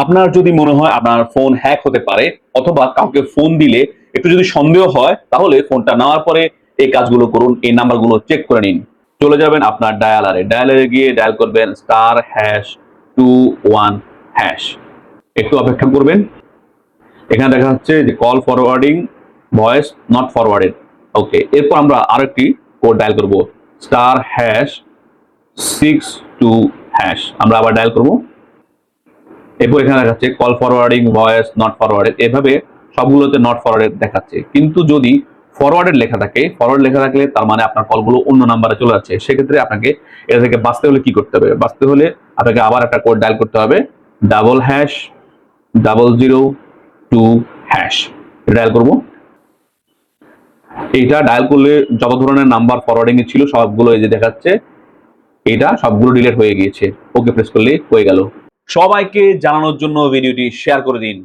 আপনার যদি মনে হয় আপনার ফোন হ্যাক হতে পারে অথবা কাউকে ফোন দিলে একটু যদি সন্দেহ হয়, তাহলে ফোনটা নেওয়ার পরে এই কাজগুলো করুন, এই নাম্বারগুলো চেক করে নিন। চলে যাবেন আপনার ডায়ালারে গিয়ে ডায়াল করবেন *#21#। একটু অপেক্ষা করবেন। এখানে দেখা যাচ্ছে যে call forwarding, voice not forwarded. Okay, এরপর আমরা আরেকটি কোড ডায়াল করব *62#। আমরা আবার ডায়াল করব। এরপর এখানে দেখাচ্ছে call forwarding, voice not forwarded. এভাবে সবগুলোতে নট ফরওয়ার্ডেড দেখাচ্ছে, কিন্তু যদি ফরওয়ার্ডেড লেখা থাকে, ফরওয়ার্ড লেখা থাকলে তার মানে আপনার কলগুলো অন্য নাম্বারে চলে যাচ্ছে। সেক্ষেত্রে আপনাকে এটা থেকে বাঁচতে হলে কি করতে হবে? বাঁচতে হলে আপনাকে আবার একটা কোড ডায়াল করতে হবে #0002#। ডায়াল করব। এইটা ডায়াল করলে যত ধরনের নাম্বার ফরওয়ার্ডিং এ ছিল সবগুলো এই যে দেখাচ্ছে, এটা সবগুলো ডিলিট হয়ে গিয়েছে। ওকে প্রেস করলে হয়ে গেল। সবাইকে জানানোর জন্য ভিডিওটি শেয়ার করে দিন।